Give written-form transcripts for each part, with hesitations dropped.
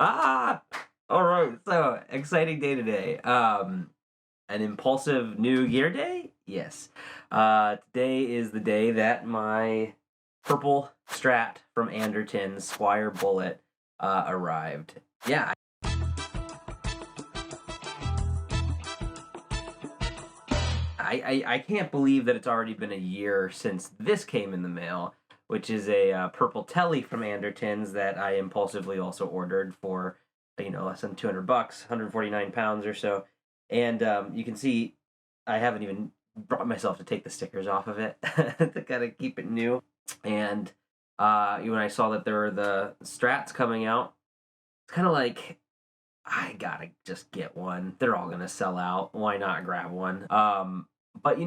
Ah! Alright, so exciting day today. An impulsive new gear day? Yes. Today is the day that my purple Strat from Anderton, Squier Bullet, arrived. Yeah. I can't believe that it's already been a year since this came in the mail, which is a purple Tele from Anderton's that I impulsively also ordered for, less than 200 bucks, 149 pounds or so. And you can see I haven't even brought myself to take the stickers off of it to kind of keep it new. And when I saw that there were the Strats coming out, it's kind of like, I gotta just get one. They're all gonna sell out. Why not grab one? But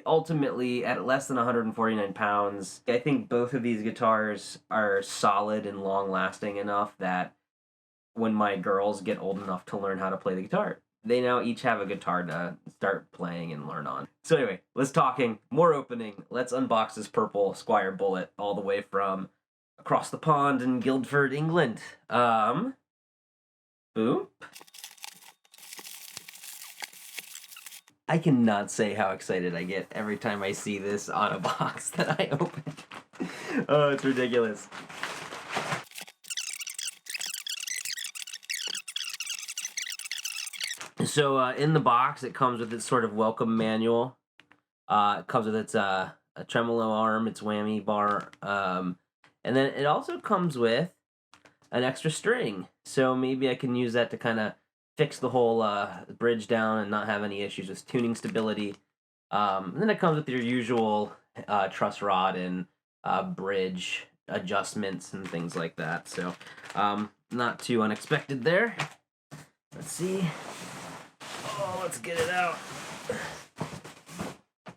ultimately, at less than 149 pounds, I think both of these guitars are solid and long-lasting enough that when my girls get old enough to learn how to play the guitar, they now each have a guitar to start playing and learn on. So anyway, less talking, more opening. Let's unbox this purple Squier Bullet all the way from across the pond in Guildford, England. Boop. I cannot say how excited I get every time I see this on a box that I open. Oh, it's ridiculous. So in the box, it comes with its sort of welcome manual. It comes with its a tremolo arm, its whammy bar, and then it also comes with an extra string. So maybe I can use that to kind of fix the whole bridge down and not have any issues with tuning stability. And then it comes with your usual truss rod and bridge adjustments and things like that. So not too unexpected there. Let's see. Oh, let's get it out.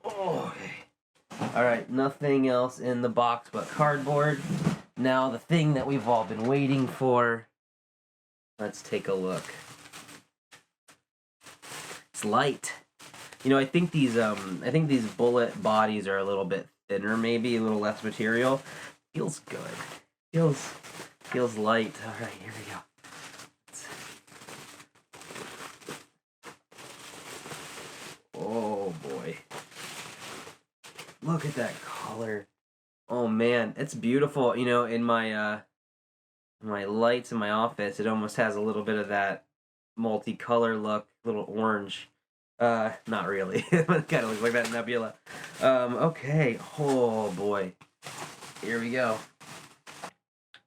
Oh, okay. All right, nothing else in the box but cardboard. Now the thing that we've all been waiting for. Let's take a look. It's light. I think these bullet bodies are a little bit thinner, maybe a little less material. Feels good. Feels light. All right, here we go. Oh boy. Look at that color. Oh man, it's beautiful. In my my lights in my office, it almost has a little bit of that multicolor look, little orange. Not really. It kind of looks like that nebula. Okay. Oh boy. Here we go.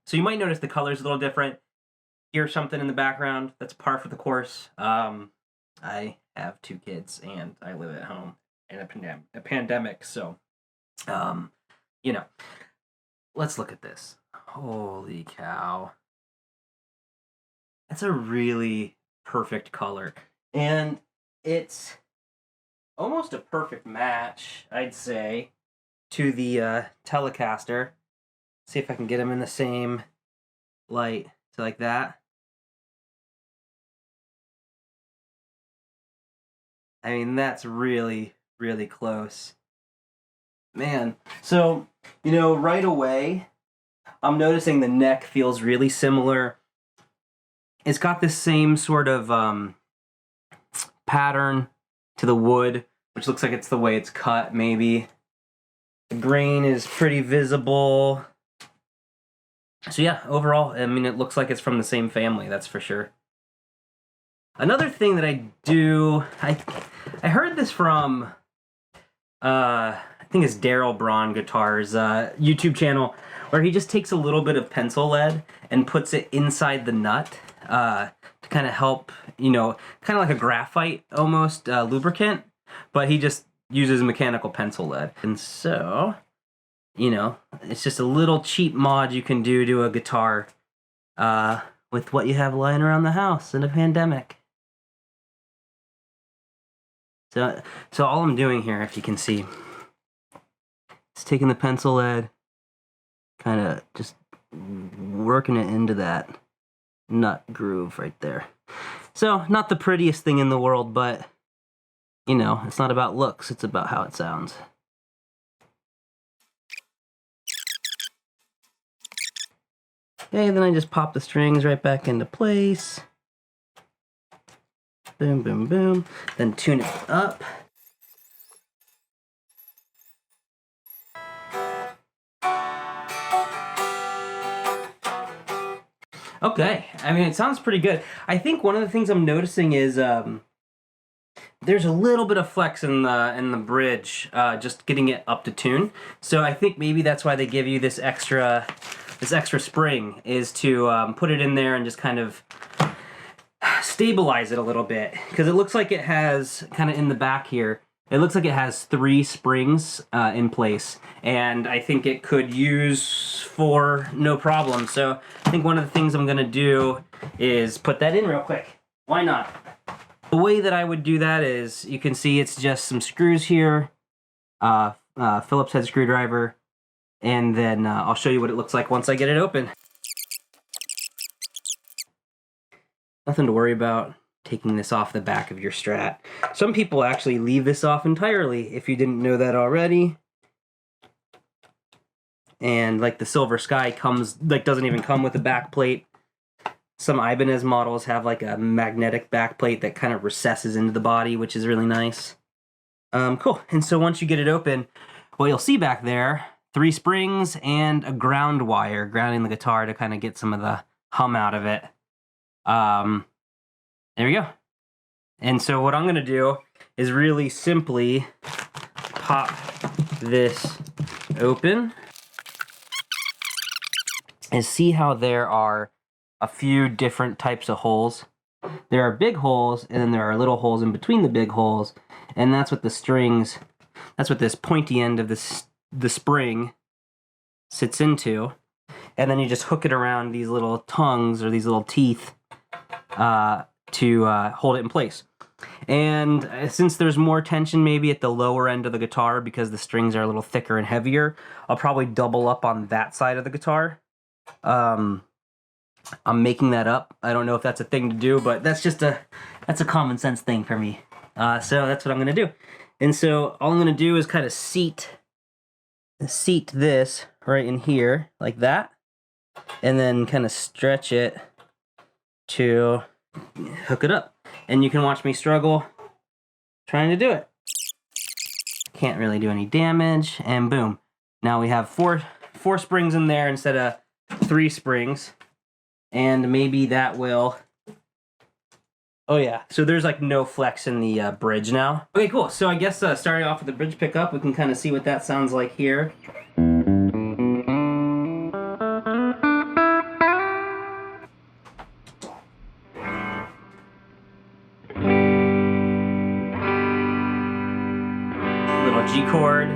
So you might notice the color's a little different. Here's something in the background that's par for the course. I have 2 kids and I live at home in a pandemic, so let's look at this. Holy cow. That's a really perfect color. And it's almost a perfect match, I'd say, to the Telecaster. See if I can get them in the same light. So like that. I mean, that's really, really close. Man, so, right away, I'm noticing the neck feels really similar. It's got this same sort of pattern to the wood, which looks like it's the way it's cut, maybe. The grain is pretty visible. So yeah, overall, I mean, it looks like it's from the same family, that's for sure. Another thing that I do, I heard this from, I think it's Daryl Braun Guitars YouTube channel, where he just takes a little bit of pencil lead and puts it inside the nut to kind of help, kind of like a graphite almost lubricant, but he just uses mechanical pencil lead. And so, it's just a little cheap mod you can do to a guitar with what you have lying around the house in a pandemic. So all I'm doing here, if you can see, is taking the pencil lead, kind of just working it into that nut groove right there. So, not the prettiest thing in the world, but, it's not about looks, it's about how it sounds. Okay, then I just pop the strings right back into place. Boom, boom, boom. Then tune it up. Okay, I mean, it sounds pretty good. I think one of the things I'm noticing is there's a little bit of flex in the bridge, just getting it up to tune. So I think maybe that's why they give you this extra spring, is to put it in there and just kind of stabilize it a little bit, because it looks like it has, kind of in the back here, it looks like it has 3 springs in place, and I think it could use 4 no problem. So I think one of the things I'm gonna do is put that in real quick. Why not? The way that I would do that is, you can see it's just some screws here, Phillips head screwdriver, and then I'll show you what it looks like once I get it open. Nothing to worry about taking this off the back of your Strat. Some people actually leave this off entirely, if you didn't know that already. And like the Silver Sky doesn't even come with a back plate. Some Ibanez models have like a magnetic back plate that kind of recesses into the body, which is really nice. Cool, and so once you get it open, what you'll see back there, 3 springs and a ground wire grounding the guitar to kind of get some of the hum out of it. There we go. And so what I'm gonna do is really simply pop this open and see how there are a few different types of holes. There are big holes, and then there are little holes in between the big holes, and that's what the strings, that's what this pointy end of the spring sits into. And then you just hook it around these little tongues or these little teeth to hold it in place. And since there's more tension maybe at the lower end of the guitar because the strings are a little thicker and heavier, I'll probably double up on that side of the guitar. I'm making that up. I don't know if that's a thing to do, but that's a common sense thing for me. So that's what I'm gonna do. And so all I'm gonna do is kind of seat this right in here like that, and then kind of stretch it to hook it up. And you can watch me struggle trying to do it. Can't really do any damage, and boom. Now we have four springs in there instead of 3 springs. And maybe that will... Oh yeah, so there's like no flex in the bridge now. Okay, cool. So I guess starting off with the bridge pickup, we can kind of see what that sounds like here. Little G chord.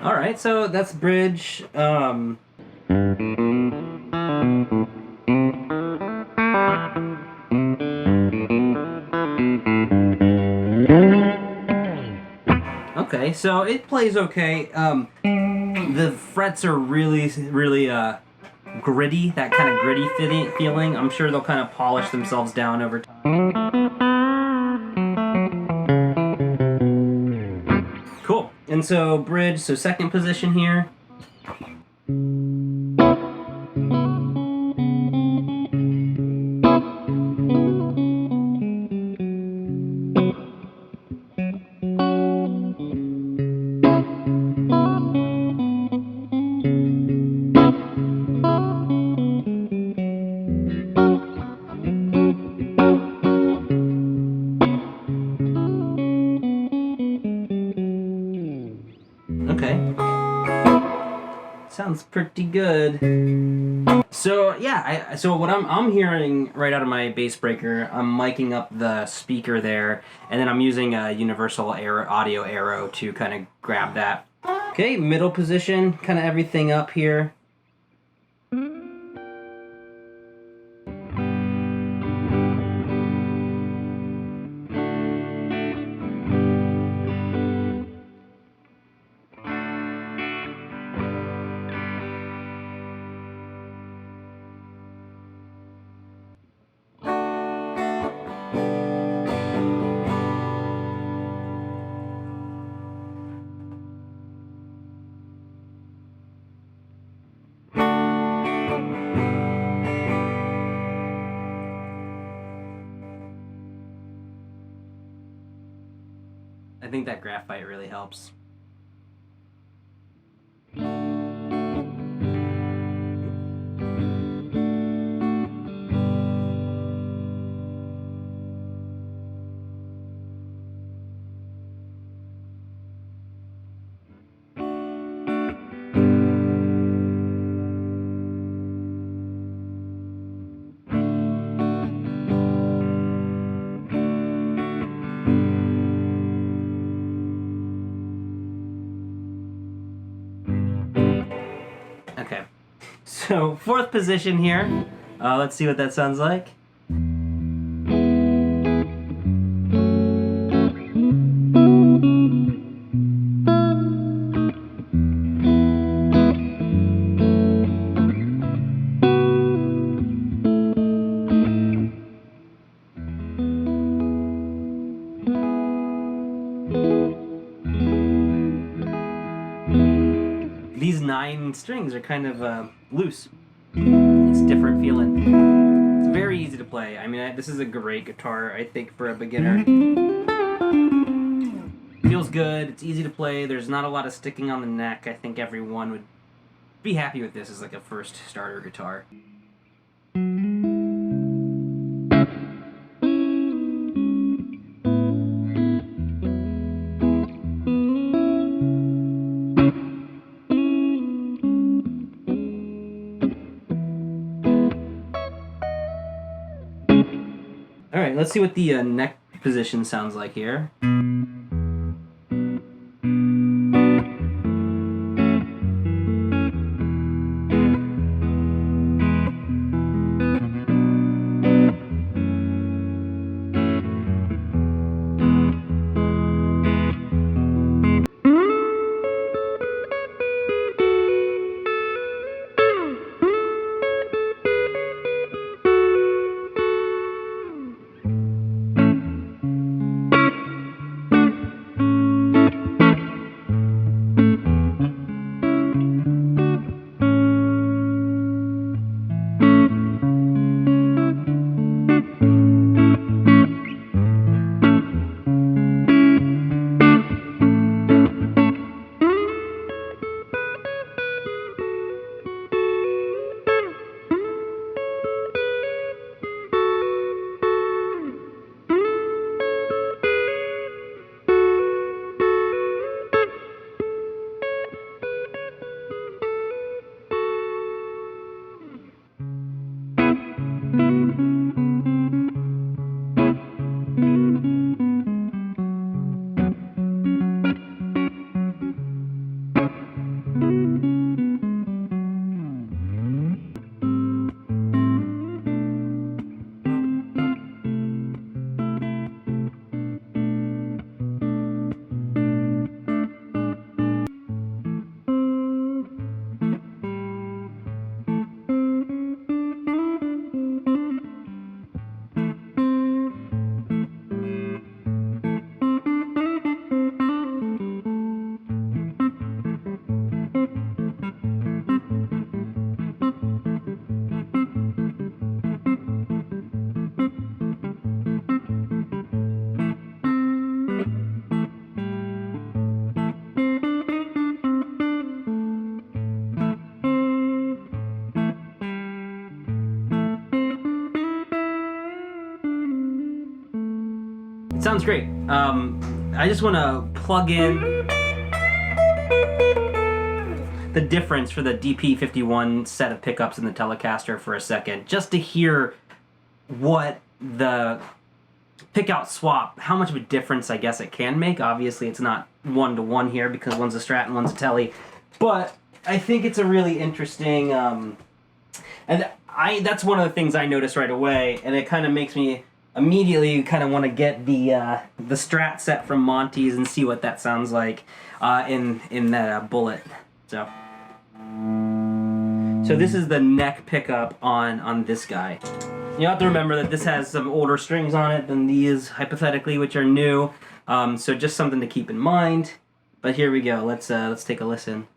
Alright, so that's bridge. Okay, so it plays okay. The frets are really gritty, that kind of gritty feeling. I'm sure they'll kind of polish themselves down over time. Cool. And so bridge, so second position here. Okay. Sounds pretty good. So yeah, so what I'm hearing right out of my bass breaker, I'm miking up the speaker there, and then I'm using a universal audio arrow to kind of grab that. Okay, middle position, kind of everything up here. I think that graphite really helps. Okay, so 4th position here. Let's see what that sounds like. These 9 strings are kind of loose. It's different feeling. It's very easy to play. I mean, this is a great guitar, I think, for a beginner. Feels good, it's easy to play, there's not a lot of sticking on the neck. I think everyone would be happy with this as like a first starter guitar. Alright, let's see what the neck position sounds like here. Sounds great. I just want to plug in the difference for the DP51 set of pickups in the Telecaster for a second, just to hear what the pick-out swap, how much of a difference I guess it can make. Obviously it's not one-to-one here because one's a Strat and one's a Tele, but I think it's a really interesting, and that's one of the things I noticed right away, and it kind of makes me immediately kind of want to get the Strat set from Monty's and see what that sounds like in that Bullet. So this is the neck pickup on this guy. You have to remember that this has some older strings on it than these, hypothetically, which are new. So just something to keep in mind. But here we go. Let's take a listen.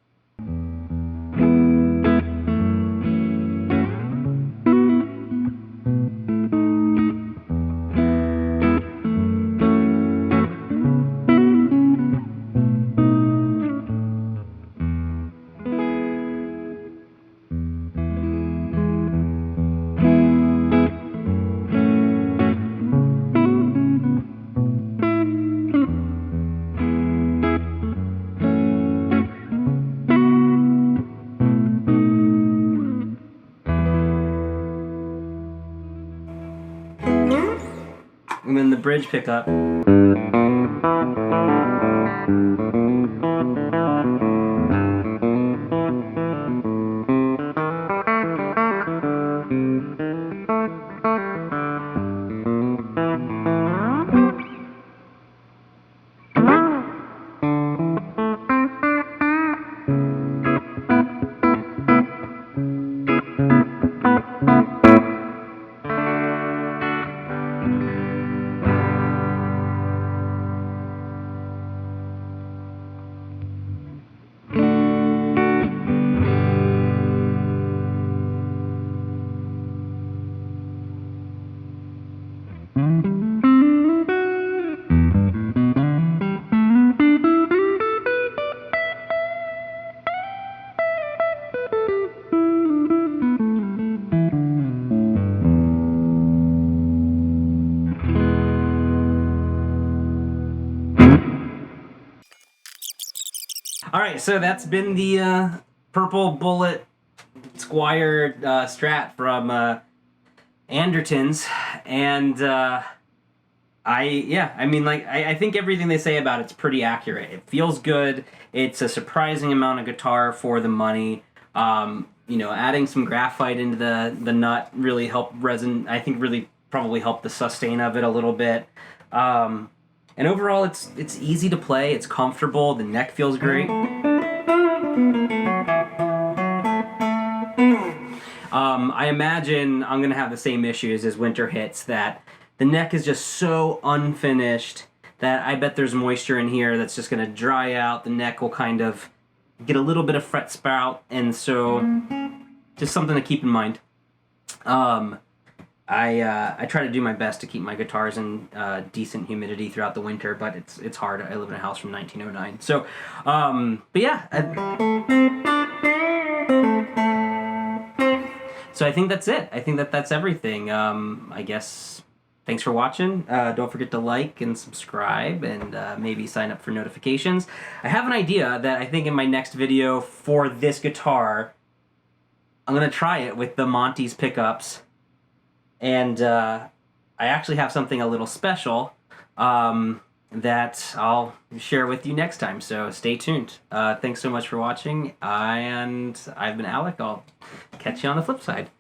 bridge pickup. Alright, so that's been the purple bullet Squier Strat from Anderton's, and I think everything they say about it's pretty accurate. It feels good. It's a surprising amount of guitar for the money. Adding some graphite into the nut really helped I think really probably helped the sustain of it a little bit. And overall, it's easy to play. It's comfortable. The neck feels great. I imagine I'm gonna have the same issues as winter hits. That the neck is just so unfinished that I bet there's moisture in here that's just gonna dry out. The neck will kind of get a little bit of fret sprout, and so just something to keep in mind. I try to do my best to keep my guitars in decent humidity throughout the winter, but it's hard. I live in a house from 1909. So, but yeah. So I think that's it. I think that's everything. I guess thanks for watching. Don't forget to like and subscribe, and maybe sign up for notifications. I have an idea that I think in my next video for this guitar, I'm going to try it with the Monty's pickups. And I actually have something a little special that I'll share with you next time, so stay tuned. Thanks so much for watching, and I've been Alec. I'll catch you on the flip side.